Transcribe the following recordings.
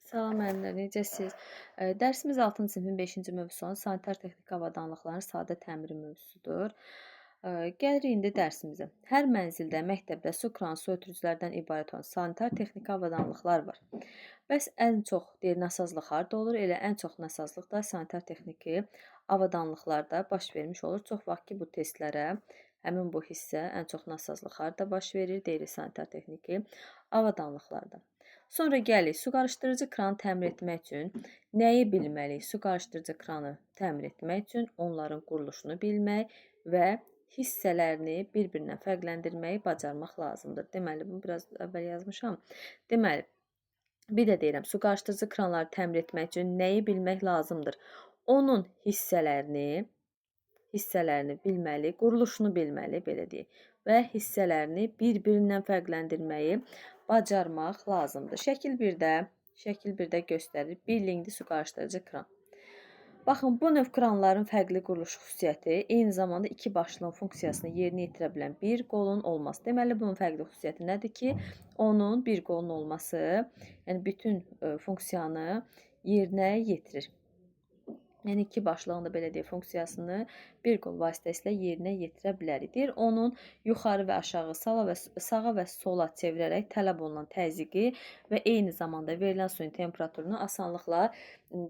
Salam müəllimlər, necəsiz? Dərsimiz 6-cı sinifin 5-ci mövzusu olan sanitar texniki avadanlıqların sadə təmiri mövzusudur. Gəlirik indi dərsimizə. Hər mənzildə, məktəbdə su kranı, su ötürücülərdən ibarət olan sanitar texniki avadanlıqlar var. Bəs ən çox nasazlıq harda olur? Elə ən çox nasazlıq da sanitar texniki avadanlıqlarda baş vermiş olur. Çox vaxt ki, bu testlərə həmin bu hissə ən çox nasazlıq harda baş verir, deyirik sanitar texniki avadanlıqlarda. Sonra gəlir, su qarışdırıcı kranı təmir etmək üçün nəyi bilməliyik? Su qarışdırıcı kranı təmir etmək üçün onların quruluşunu bilmək və hissələrini bir-birindən fərqləndirməyi bacarmaq lazımdır. Deməli, bunu biraz əvvəl yazmışam. Deməli, bir də deyirəm, su qarışdırıcı kranları təmir etmək üçün nəyi bilmək lazımdır? Onun hissələrini bilməli, quruluşunu bilməli, belə deyək, və hissələrini bir-birindən fərqləndirməyi bacarmaq lazımdır. Şəkil 1-də göstərir. Bir linkli su qarışdırıcı kran. Baxın, bu növ kranların fərqli quruluş xüsusiyyəti eyni zamanda iki başlığın funksiyasını yerinə yetirə bilən bir qolun olması. Deməli, bunun fərqli xüsusiyyəti nədir ki, onun bir qolun olması, yəni bütün funksiyanı yerinə yetirir. Yəni, iki başlığın da belə deyək, funksiyasını bir qol vasitəsilə yerinə yetirə bilərik. Deyir, onun yuxarı və aşağı, sağa və sola çevirərək tələb olunan təzyiqi və eyni zamanda verilən suyun temperaturunu asanlıqla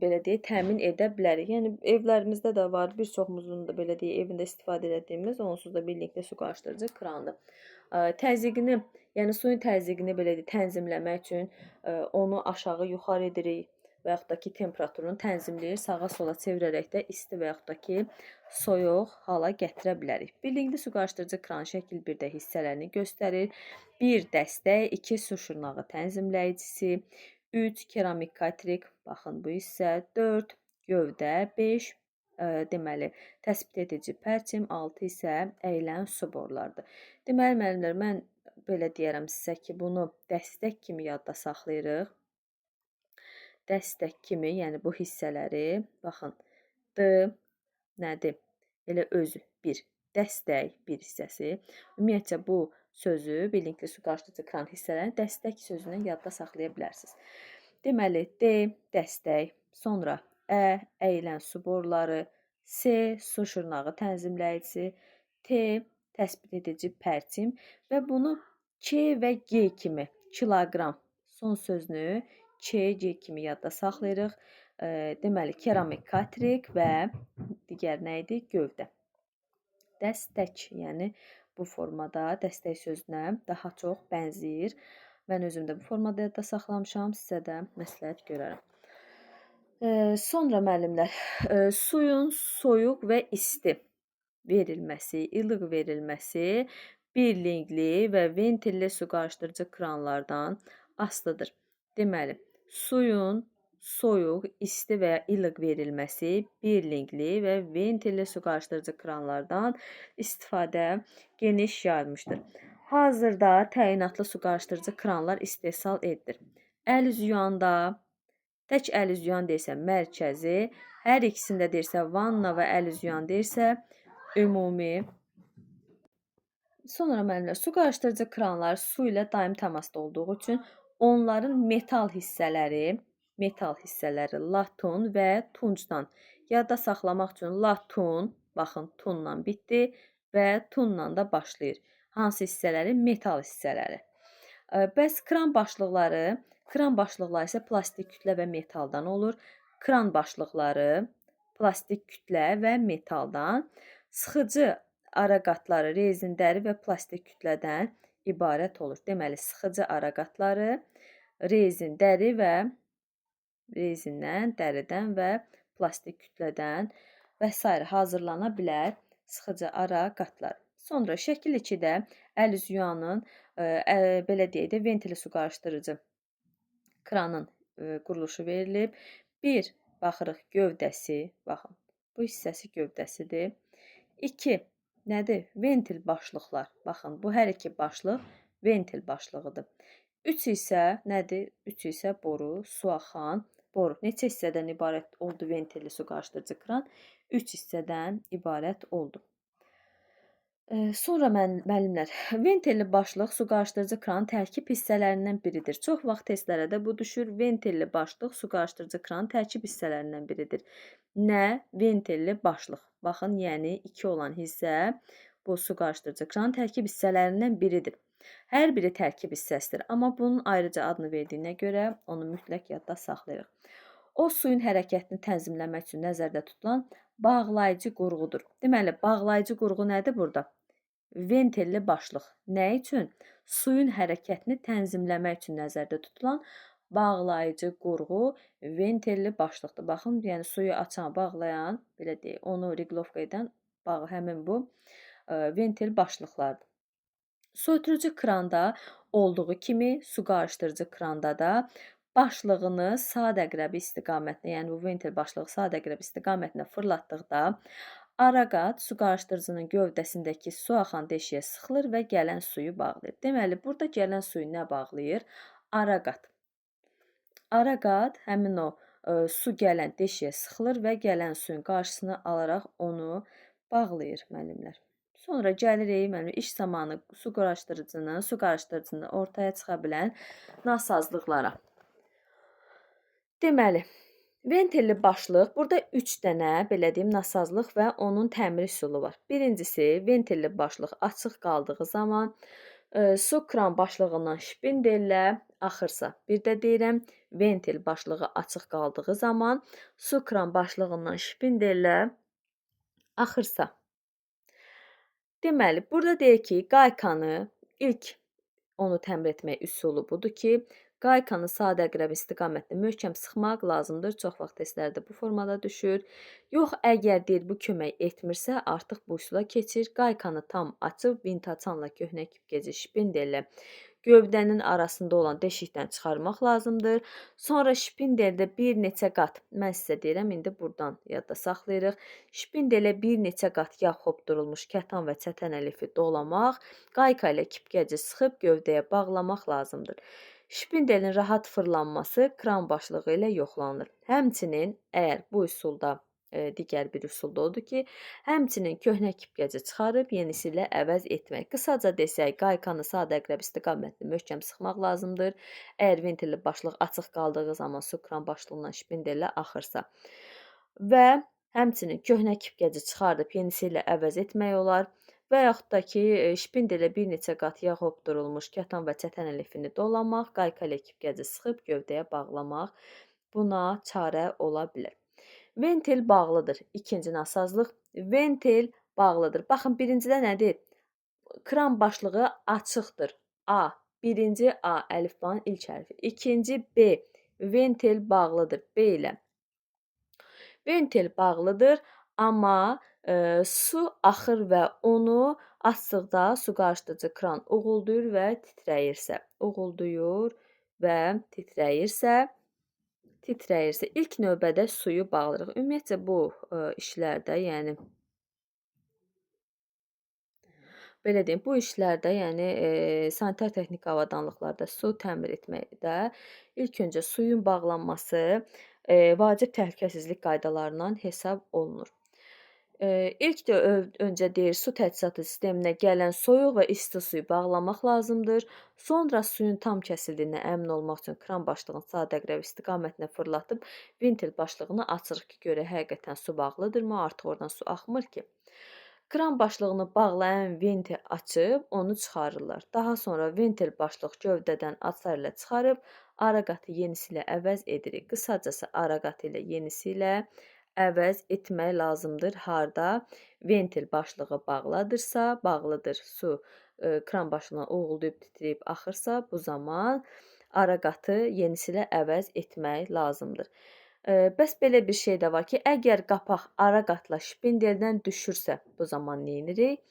belə deyək, təmin edə bilərik. Yəni, evlərimizdə də var, bir çoxumuzun da belə deyək, evində istifadə etdiyimiz onsuz da bir linkli su qarışdırıcı krandır. Təzyiqini, yəni suyun təzyiqini belə deyək, tənzimləmək üçün onu aşağı, yuxarı edirik və yaxud da ki, temperaturunu tənzimləyir, sağa-sola çevirərək də isti və yaxud da ki, soyuq hala gətirə bilərik. Bir linkli su qarışdırıcı kran şəkil 1-də hissələrini göstərir. 1 dəstək, 2 su şırnağı tənzimləyicisi, 3 keramik katrik, baxın bu hissə, 4 gövdə, 5 deməli, təsbit edici pərçim, 6 isə əyilən su borulardır. Deməli, müəllimlər, mən belə deyərəm sizə ki, bunu dəstək kimi yadda saxlayırıq. Dəstək kimi, yəni bu hissələri, baxın, D nədir? Elə özü, bir, dəstək bir hissəsi. Ümumiyyətcə, bu sözü, bir linkli su qarışdırıcı kran hissələrini dəstək sözündən yadda saxlaya bilərsiniz. Deməli, D, dəstək, sonra Ə, əyilən su boruları, S, su şırnağı tənzimləyicisi, T, təsbit edici pərçim və bunu K və G kimi, kiloqram son sözünü K kimi yadda saxlayırıq. Deməli, keramik katrik və digər nə idi? Gövdə. Dəstək, yəni bu formada dəstək sözünə daha çox bənzəyir. Mən özüm də bu formada yadda saxlamışam, sizə də məsləhət görərəm. Sonra müəllimlər, suyun soyuq və isti verilməsi, ilıq verilməsi bir linkli və ventilli su qarışdırıcı kranlardan asılıdır. Deməli, suyun soyuq, isti və ya ilıq verilməsi bir linkli və ventilli su qarışdırıcı kranlardan istifadə geniş yayılmışdır. Hazırda təyinatlı su qarışdırıcı kranlar istehsal edilir. Əl üzü yuyanda, tək əl üzü yuyan deyirsə mərkəzi, hər ikisində deyirsə vanna və əl üzü yuyan deyirsə ümumi. Sonra müəllimlər, su qarışdırıcı kranlar su ilə daim təmasda olduğu üçün onların metal hissələri latun və tuncdan yadda saxlamaq üçün latun, baxın tunla bitdi və tunla da başlayır. Hansı hissələri? Metal hissələri. Bəs kran başlıqları isə plastik kütlə və metaldan olur. Kran başlıqları plastik kütlə və metaldan, sıxıcı ara qatları rezin, dəri və plastik kütlədən ibarət olur. Deməli, sıxıcı ara qatları rezin, dəri və rezindən, dəridən və plastik kütlədən və s. hazırlana bilər sıxıcı ara qatlar. Sonra şəkil 2-də əl üzü yuyanın, belə deyək də, ventilli su qarışdırıcı kranın quruluşu verilib. 1. Baxırıq gövdəsi, baxın, bu hissəsi gövdəsidir. 2. Nədir? Ventil başlıqlar. Baxın, bu hər iki başlıq ventil başlığıdır. 3 isə nədir? 3 isə boru, su axan boru. Neçə hissədən ibarət oldu ventilli su qarışdırıcı kran? 3 hissədən ibarət oldu. Sonra müəllimlər, ventilli başlıq su qarışdırıcı kranın tərkib hissələrindən biridir. Çox vaxt testlərə də bu düşür. Ventilli başlıq su qarışdırıcı kranın tərkib hissələrindən biridir. Nə? Ventilli başlıq. Baxın, yəni 2 olan hissə bu su qarışdırıcı kranın tərkib hissələrindən biridir. Hər biri tərkib hissəsidir, amma bunun ayrıca adını verdiyinə görə onu mütləq yadda saxlayırıq. O suyun hərəkətini tənzimləmək üçün nəzərdə tutulan bağlayıcı qurğudur. Deməli, bağlayıcı qurğu nədir burada? Ventilli başlıq. Nə üçün? Suyun hərəkətini tənzimləmək üçün nəzərdə tutulan bağlayıcı qurğu ventilli başlıqdır. Baxın, yəni suyu açan, bağlayan, belə deyək, onu reqlovka edən həmin bu ventil başlıqlardır. Su ötürücü kranda olduğu kimi su qarışdırıcı kranda da başlığını sağ əqrəbi istiqamətinə, yəni bu ventil başlığı sağ əqrəbi istiqamətinə fırlatdıqda araqat su qarışdırıcının gövdəsindəki su axan deşiyə sıxılır və gələn suyu bağlayır. Deməli, burada gələn suyu nə bağlayır? Araqat. Araqat həmin o su gələn deşiyə sıxılır və gələn suyun qarşısını alaraq onu bağlayır müəllimlər. Sonra gəlirik müəllim iş zamanı su qarışdırıcının ortaya çıxa bilən nasazlıqlara. Deməli, ventilli başlıq, burada 3 dənə, belə deyim, nasazlıq və onun təmir üsulu var. Birincisi, ventilli başlıq açıq qaldığı zaman su kran başlığından şpindellə axırsa. Bir də deyirəm, ventil başlığı açıq qaldığı zaman su kran başlığından şpindellə axırsa. Deməli, burada deyək ki, qaykanı ilk onu təmir etmək üsulu budur ki, qaykanı sağ əqrəb istiqamətində möhkəm sıxmaq lazımdır. Çox vaxt testlərdə bu formada düşür. Yox, əgər deyir bu kömək etmirsə, artıq bu üsula keçir. Qaykanı tam açıb vintaçanla köhnə kipgeci şpindellə gövdənin arasında olan deşikdən çıxarmaq lazımdır. Sonra şpindeldə bir neçə qat, mən sizə deyirəm, indi buradan yadda saxlayırıq. Şpindelə bir neçə qat yağ hopdurulmuş kətan və çətənə lifi dolamaq, qayka ilə kipgəci sıxıb gövdəyə bağlamaq lazımdır. Şpindelin rahat fırlanması kran başlığı ilə yoxlanılır. Həmçinin, əgər bu üsulda digər bir üsul da odur ki, həmçinin köhnə kipgəci çıxarıb yenisi ilə əvəz etmək. Qısaca desək, qaykanı sağ əqrəb istiqamətində möhkəm sıxmaq lazımdır. Əgər ventilli başlıq açıq qaldığı zaman su kran başlığından şpindellə axırsa. Və həmçinin köhnə kipgəci çıxardıb yenisi ilə əvəz etmək olar. Və yaxud da ki, şpindelə bir neçə qat yağ hopdurulmuş kətan və çətən lifini dolamaq, qayka ilə kipgəci sıxıb gövdəyə bağlamaq buna çarə ola bilər. Ventil bağlıdır. İkinci nasazlıq. Ventil bağlıdır. Baxın, birincidə nədir? Kran başlığı açıqdır. A. Birinci A əlifbanın ilk hərfi. İkinci B. Ventil bağlıdır. B ilə. Ventil bağlıdır, amma su axır və onu açdıqda su qarışdırıcı kran uğulduyur və titrəyirsə, ilk növbədə suyu bağlayırıq. Ümumiyyətcə bu işlərdə, yəni belə deyim, bu işlərdə, yəni sanitar texniki avadanlıqlarda su təmir etməkdə ilk öncə suyun bağlanması vacib təhlükəsizlik qaydalarından hesab olunur. İlk də öncə deyir, su təchizatı sisteminə gələn soyuq və isti suyu bağlamaq lazımdır. Sonra suyun tam kəsildiyindən əmin olmaq üçün kran başlığını sağ əqrəb istiqamətinə fırlatıb ventil başlığını açırıq ki, görək həqiqətən su bağlıdırmı, artıq oradan su axmır ki. Kran başlığını bağlayan ventil açıb onu çıxarırlar. Daha sonra ventil başlıq gövdədən açar ilə çıxarıb araqatı yenisi ilə əvəz edirik. Qısacası araqatı ilə yenisi ilə əvəz etmək lazımdır. Harda ventil başlığı bağlıdır, su kran başlığına uğulduyub, titrəyib axırsa, bu zaman araqatı yenisi ilə əvəz etmək lazımdır. Bəs belə bir şey də var ki, əgər qapaq araqatla şpindeldən düşürsə, bu zaman nə edirik?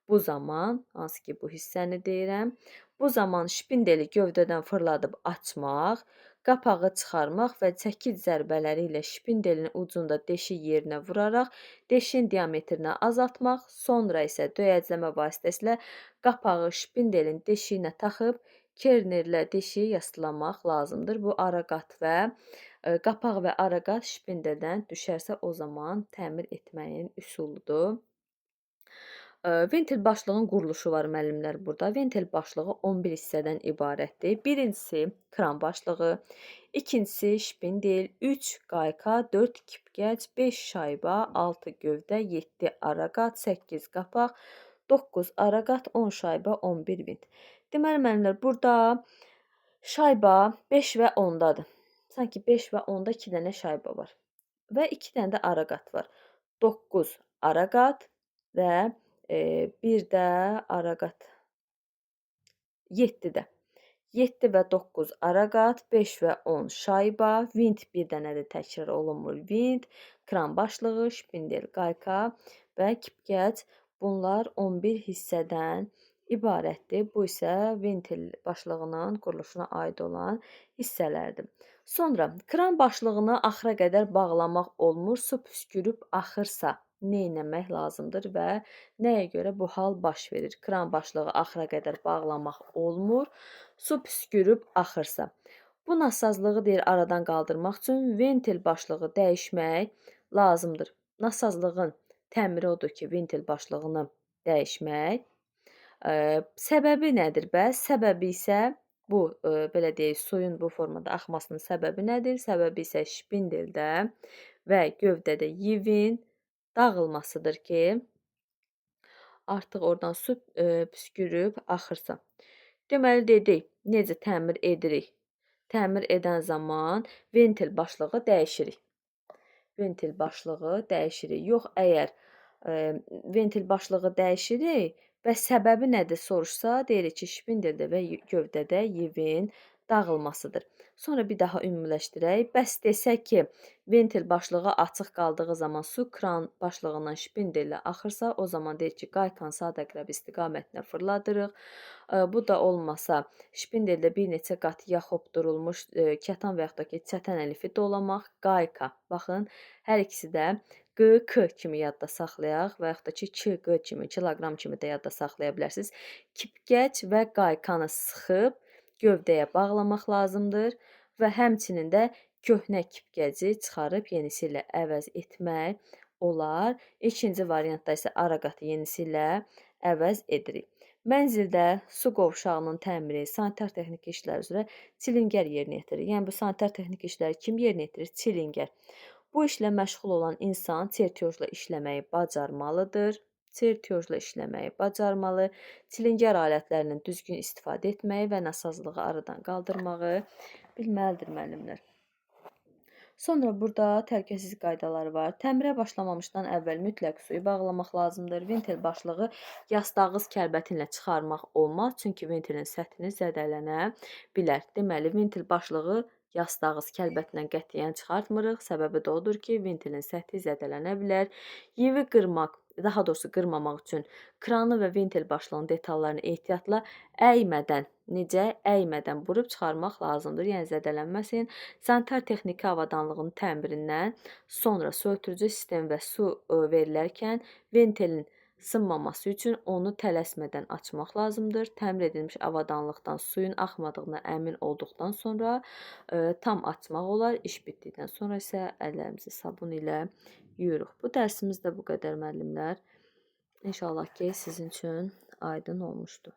Bu zaman, hansı ki bu hissəni deyirəm, bu zaman şpindeli gövdədən fırladıb açmaq, qapağı çıxarmaq və çəkic zərbələri ilə şpindelin ucunda deşik yerinə vuraraq deşin diametrini azaltmaq, sonra isə döyəcləmə vasitəsilə qapağı şpindelin deşiyinə taxıb kernerlə deşiyi yastılamaq lazımdır. Bu araqat və qapaq və araqat şpindeldən düşərsə o zaman təmir etməyin üsuludur. Ventil başlığın quruluşu var müəllimlər burada. Ventil başlığı 11 hissədən ibarətdir. Birincisi kran başlığı, ikincisi şpindel, 3 qayka, 4 kipgəc, 5 şayba, 6 gövdə, 7 araqat, 8 qapaq, 9 araqat, 10 şayba, 11 vint. Deməli müəllimlər burada şayba 5 və 10-dadır. Sanki 5 və 10-da 2 dənə şayba var və 2 dənə də araqat var. 9 araqat və bir də araqat 7-də. 7 və 9 araqat, 5 və 10 şayba, vint bir dənədir təkrar olunmur. Vint, kran başlığı, şpindel, qayka və kipgəc. Bunlar 11 hissədən ibarətdir. Bu isə ventil başlığının quruluşuna aid olan hissələrdir. Sonra kran başlığını axıra qədər bağlamaq olmur. Su püskürüb axırsa nə etmək lazımdır və nəyə görə bu hal baş verir? Kran başlığı axıra qədər bağlamaq olmur. Su püskürüb axırsa. Bu nasazlığı deyir aradan qaldırmaq üçün ventil başlığı dəyişmək lazımdır. Nasazlığın təmiri odur ki, ventil başlığını dəyişmək. Səbəbi nədir bəs? Səbəbi isə bu belə deyək, suyun bu formada axmasının səbəbi nədir? Səbəbi isə şpindeldə və gövdədə yivin dağılmasıdır ki, artıq oradan su püskürüb axırsa. Deməli dedik, necə təmir edirik? Təmir edən zaman ventil başlığı dəyişirik. Ventil başlığı dəyişirik. Yox, əgər ventil başlığı dəyişirik və səbəbi nədir soruşsa, deyirik ki, şpindeldə və gövdədə yivin dağılmasıdır. Sonra bir daha ümumiləşdirək. Bəs desək ki, ventil başlığı açıq qaldığı zaman su kran başlığından şpindellə axırsa, o zaman deyir ki, qaykanı sadə əqrəb istiqamətinə fırladırıq. Bu da olmasa, şpindeldə bir neçə qat yaxopdurulmuş kətan və yaxud da ki, çətən əlifi dolamaq, qayka. Baxın, hər ikisi də Q, K kimi yadda saxlayaq və yaxud da ki, K, Q kimi, kiloqram kimi də yadda saxlaya bilərsiniz. Kipgəc və qaykanı sıxıb gövdəyə bağlamaq lazımdır və həmçinin də köhnə kipgəci çıxarıb yenisi ilə əvəz etmək olar. İkinci variantda isə araqatı yenisi ilə əvəz edirik. Mənzildə su qovşağının təmiri, sanitar texniki işlər üzrə çilingər yerinə yetirir. Yəni bu sanitar texniki işləri kim yerinə yetirir? Çilingər. Bu işlə məşğul olan insan çertyojla işləməyi bacarmalıdır. Çertyojla işləməyi bacarmalı, çilingər alətlərindən düzgün istifadə etməyi və nasazlığı aradan qaldırmağı bilməlidir müəllimlər. Sonra burada təhlükəsizlik qaydaları var. Təmirə başlamamışdan əvvəl mütləq suyu bağlamaq lazımdır. Ventil başlığı yastağız kəlbətinlə çıxarmaq olmaz, çünki ventilin səthini zədələnə bilər. Deməli, ventil başlığı yastağız kəlbətindən qətiyyən çıxartmırıq. Səbəbi də odur ki, ventilin səthi zədələnə bilər. Yivi qırmaq, daha doğrusu qırmamaq üçün kranı və ventil başlığının detallarını ehtiyatla əymədən, necə? Əymədən vurub çıxarmaq lazımdır. Yəni zədələnməsin. Sanitar texniki avadanlığının təmirindən sonra su ötürücü sistem və su verilərkən ventilin sınmaması üçün onu tələsmədən açmaq lazımdır. Təmir edilmiş avadanlıqdan suyun axmadığına əmin olduqdan sonra tam açmaq olar. İş bitdikdən sonra isə əllərimizi sabun ilə yuyuruq. Bu dərsimiz də bu qədər müəllimlər. İnşallah ki, sizin üçün aydın olmuşdur.